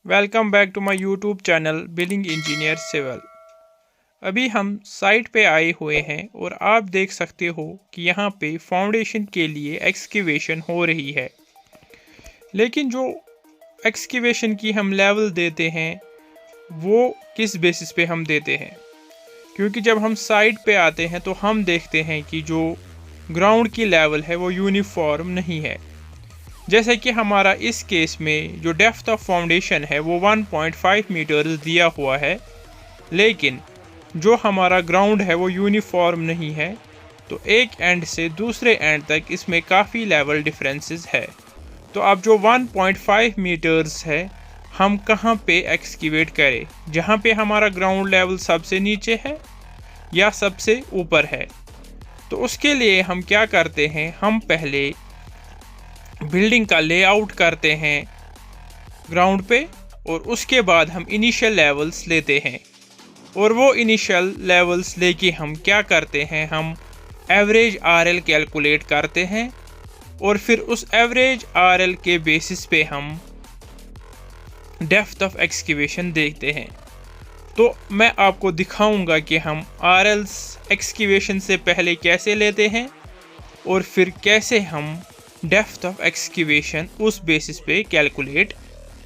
Welcome back to my YouTube channel building engineer civil. अभी हम site पे आए हुए हैं और आप देख सकते हो कि यहाँ पे फाउंडेशन के लिए एक्सकेवेशन हो रही है। लेकिन जो एक्सकेवेशन की हम लेवल देते हैं वो किस बेसिस पे हम देते हैं, क्योंकि जब हम साइट पे आते हैं तो हम देखते हैं कि जो ग्राउंड की लेवल है वो यूनिफॉर्म नहीं है। जैसे कि हमारा इस केस में जो डेप्थ ऑफ फाउंडेशन है वो 1.5 मीटर्स दिया हुआ है, लेकिन जो हमारा ग्राउंड है वो यूनिफॉर्म नहीं है, तो एक एंड से दूसरे एंड तक इसमें काफ़ी लेवल डिफरेंसेस है। तो अब जो 1.5 मीटर्स है हम कहाँ पे एक्सकेवेट करें, जहाँ पे हमारा ग्राउंड लेवल सबसे नीचे है या सबसे ऊपर है। तो उसके लिए हम क्या करते हैं, हम पहले बिल्डिंग का लेआउट करते हैं ग्राउंड पे और उसके बाद हम इनिशियल लेवल्स लेते हैं। और वो इनिशियल लेवल्स लेके हम क्या करते हैं, हम एवरेज आरएल कैलकुलेट करते हैं और फिर उस एवरेज आरएल के बेसिस पे हम डेप्थ ऑफ एक्सकेवेशन देखते हैं। तो मैं आपको दिखाऊंगा कि हम आरएल्स एक्सकेवेशन से पहले कैसे लेते हैं और फिर कैसे हम डेप्थ ऑफ एक्सकेवेशन उस बेसिस पे कैलकुलेट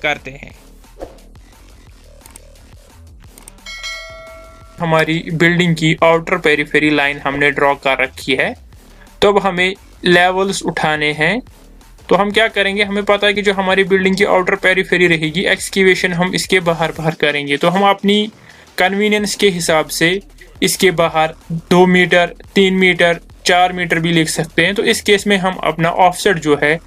करते हैं। हमारी बिल्डिंग की आउटर पेरिफेरी लाइन हमने ड्रॉ कर रखी है। तो अब हमें लेवल्स उठाने हैं। तो हम क्या करेंगे, हमें पता है कि जो हमारी बिल्डिंग की आउटर पेरिफेरी रहेगी, एक्सकेवेशन हम इसके बाहर बाहर करेंगे। तो हम अपनी कन्वीनियंस के हिसाब से इसके बाहर 2 मीटर, 3 मीटर, 4 मीटर भी लिख सकते हैं। तो इस केस में हम अपना ऑफसेट जो है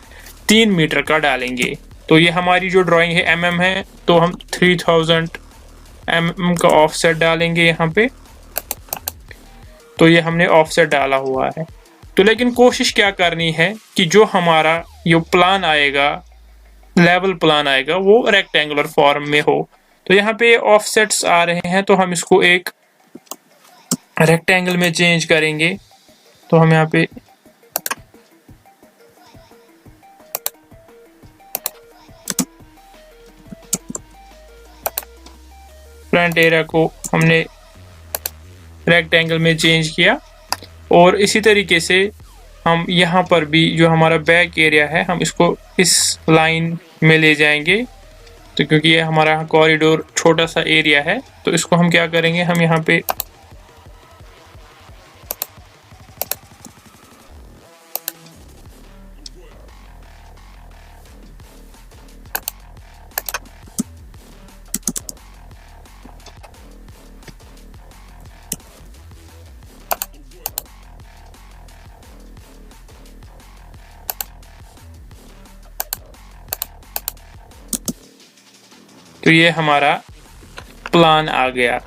3 मीटर का डालेंगे। तो ये हमारी जो ड्राइंग है mm है, तो हम 3000 mm का ऑफसेट डालेंगे यहाँ पे। तो ये हमने ऑफसेट डाला हुआ है। तो लेकिन कोशिश क्या करनी है कि जो हमारा ये प्लान आएगा, लेवल प्लान आएगा, वो रेक्टेंगुलर फॉर्म में हो। तो यहाँ पे ऑफसेट्स आ रहे हैं, तो हम इसको एक रेक्टेंगल में चेंज करेंगे। तो हम यहाँ पे फ्रंट एरिया को हमने रेक्टेंगल में चेंज किया और इसी तरीके से हम यहाँ पर भी जो हमारा बैक एरिया है हम इसको इस लाइन में ले जाएंगे। तो क्योंकि ये हमारा कॉरिडोर छोटा सा एरिया है, तो इसको हम क्या करेंगे, हम यहाँ पे तो ये हमारा प्लान आ गया।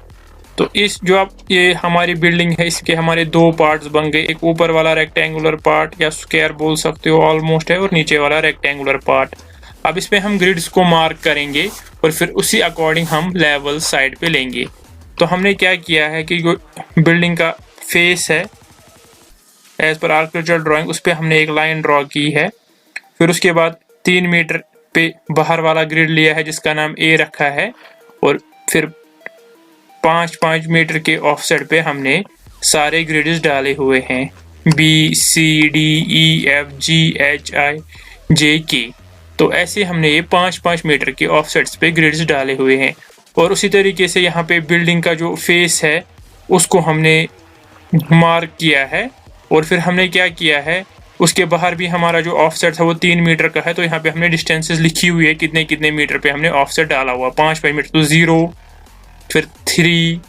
तो इस जो आप ये हमारी बिल्डिंग है, इसके हमारे 2 पार्ट्स बन गए। एक ऊपर वाला रेक्टेंगुलर पार्ट या स्क्वायर बोल सकते हो ऑलमोस्ट है, और नीचे वाला रेक्टेंगुलर पार्ट। अब इसमें हम ग्रिड्स को मार्क करेंगे और फिर उसी अकॉर्डिंग हम लेवल साइड पे लेंगे। तो हमने क्या किया है कि जो बिल्डिंग का फेस है एज पर आर्किटेक्चरल ड्राइंग, उस पर हमने एक लाइन ड्रॉ की है। फिर उसके बाद 3 मीटर पे बाहर वाला ग्रिड लिया है जिसका नाम ए रखा है, और फिर 5-5 मीटर के ऑफसेट पे हमने सारे ग्रिड्स डाले हुए हैं, BCDEFGHIJK। तो ऐसे हमने ये 5-5 मीटर के ऑफसेट्स पे ग्रिड्स डाले हुए हैं। और उसी तरीके से यहाँ पे बिल्डिंग का जो फेस है उसको हमने मार्क किया है। और फिर हमने क्या किया है, उसके बाहर भी हमारा जो ऑफसेट है वो 3 मीटर का है। तो यहाँ पे हमने डिस्टेंसेस लिखी हुई है कितने कितने मीटर पे हमने ऑफसेट डाला हुआ, 5-5 मीटर। तो 0, फिर 3,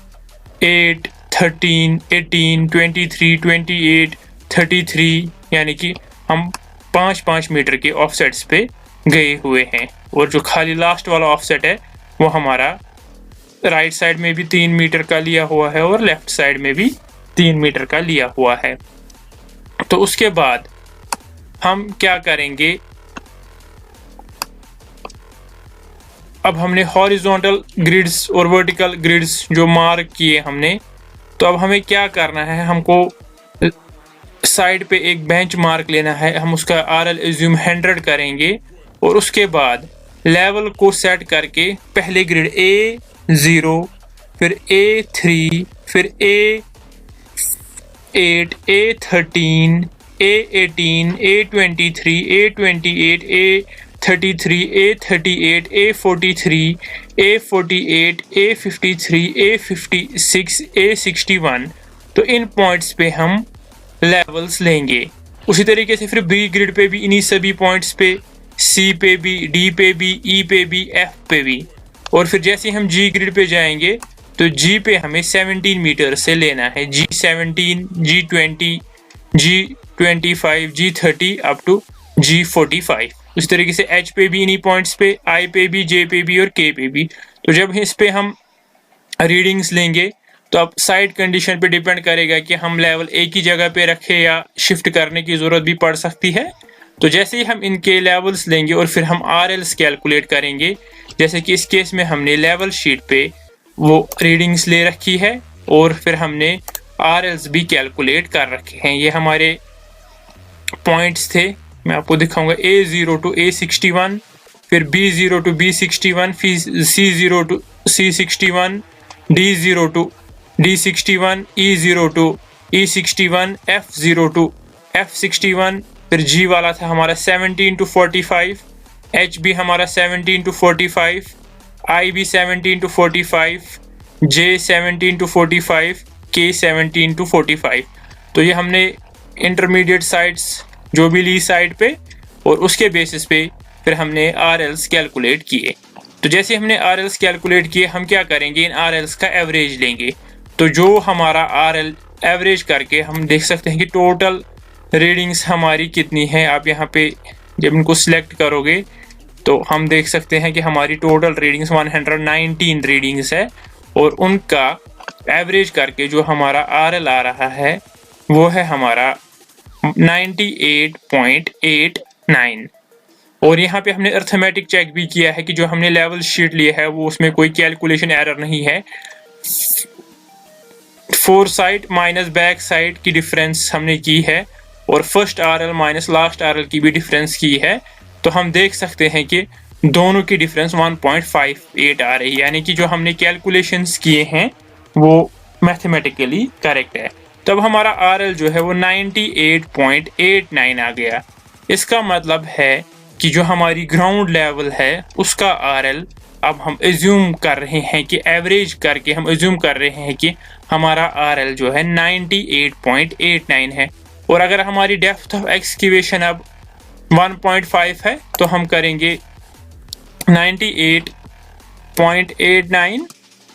8, 13, 18, 23, 28, 33, यानी कि हम 5-5 मीटर के ऑफसेट्स पे गए हुए हैं। और जो खाली लास्ट वाला ऑफसेट है वो हमारा राइट साइड में भी 3 मीटर का लिया हुआ है और लेफ्ट साइड में भी 3 मीटर का लिया हुआ है। तो उसके बाद हम क्या करेंगे, अब हमने हॉरिजॉन्टल ग्रिड्स और वर्टिकल ग्रिड्स जो मार्क किए हमने, तो अब हमें क्या करना है, हमको साइड पे एक बेंच मार्क लेना है। हम उसका आरएल एज्यूम 100 करेंगे और उसके बाद लेवल को सेट करके पहले ग्रिड A0, फिर A3, फिर A8, A13, A18, A23, A28, A33, A38, A43, A48, A53, A56, A61। तो इन पॉइंट्स पे हम लेवल्स लेंगे। उसी तरीके से फिर बी ग्रिड पे भी इन्हीं सभी पॉइंट्स पे, सी पे भी, डी पे भी, ई पे भी, एफ पे भी। और फिर जैसे हम जी ग्रिड पे जाएंगे तो जी पे हमें 17 मीटर से लेना है, G17, G20, G25, G30 up to G45। उस तरीके से H पे भी इन्हीं पॉइंट्स पे, I पे भी, J पे भी और K पे भी। तो जब इस पे हम रीडिंग्स लेंगे तो अब साइड कंडीशन पे डिपेंड करेगा कि हम लेवल एक ही जगह पे रखें या शिफ्ट करने की ज़रूरत भी पड़ सकती है। तो जैसे ही हम इनके लेवल्स लेंगे और फिर हम RLs कैलकुलेट करेंगे, जैसे कि इस केस में हमने लेवल शीट पे वो रीडिंग्स ले रखी है और फिर हमने RLs भी कैलकुलेट कर रखे हैं। ये हमारे पॉइंट्स थे, मैं आपको दिखाऊंगा। A0 टू A61, फिर B0 टू B61, फिर C0 to C61, D0 to D61, E0 to E61, F0 to F61, फिर G वाला था हमारा 17 टू 45, H भी हमारा 17 टू 45, I भी 17 to 45, J 17 to 45, K 17 to 45। तो ये हमने इंटरमीडिएट साइड्स जो भी ली साइड पे, और उसके बेसिस पे फिर हमने RLs कैलकुलेट किए। तो जैसे हमने RLs कैलकुलेट किए, हम क्या करेंगे, इन RLs का एवरेज लेंगे। तो जो हमारा RL एवरेज करके हम देख सकते हैं कि टोटल रीडिंग्स हमारी कितनी है। आप यहाँ पे जब इनको सिलेक्ट करोगे तो हम देख सकते हैं कि हमारी टोटल रीडिंग्स 119 रीडिंग्स है, और उनका एवरेज करके जो हमारा RL आ रहा है वो है हमारा 98.89। और यहाँ पे हमने अर्थमेटिक चेक भी किया है कि जो हमने लेवल शीट लिया है वो उसमें कोई कैलकुलेशन एरर नहीं है। Four side minus back side की डिफरेंस हमने की है, और first RL minus last RL की भी डिफरेंस की है। तो हम देख सकते हैं कि दोनों की डिफरेंस 1.58 आ रही है, यानी कि जो हमने कैलकुलेशंस किए हैं वो मैथमेटिकली करेक्ट है। तब हमारा RL जो है वो 98.89 आ गया। इसका मतलब है कि जो हमारी ग्राउंड लेवल है उसका RL अब हम एज्यूम कर रहे हैं कि एवरेज करके हम एज्यूम कर रहे हैं कि हमारा RL जो है 98.89 है। और अगर हमारी डेप्थ ऑफ एक्सकेवेशन अब 1.5 है तो हम करेंगे 98.89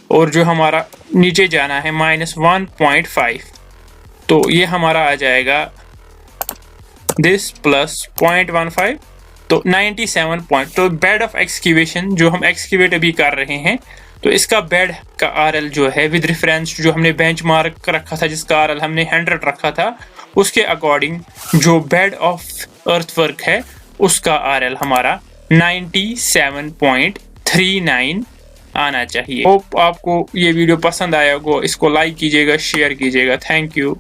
और जो हमारा नीचे जाना है -1.5, तो ये हमारा आ जाएगा दिस प्लस 0.15, तो 97 पॉइंट। तो बेड ऑफ एक्सकेवेशन जो हम एक्सकेवेट अभी कर रहे हैं, तो इसका बेड का RL जो है विद रेफरेंस जो हमने बेंचमार्क रखा था, जिसका RL हमने 100 रखा था, उसके अकॉर्डिंग जो बेड ऑफ अर्थवर्क है उसका RL हमारा 97.39 आना चाहिए। होप आपको ये वीडियो पसंद आया होगा, इसको लाइक कीजिएगा, शेयर कीजिएगा। Thank you.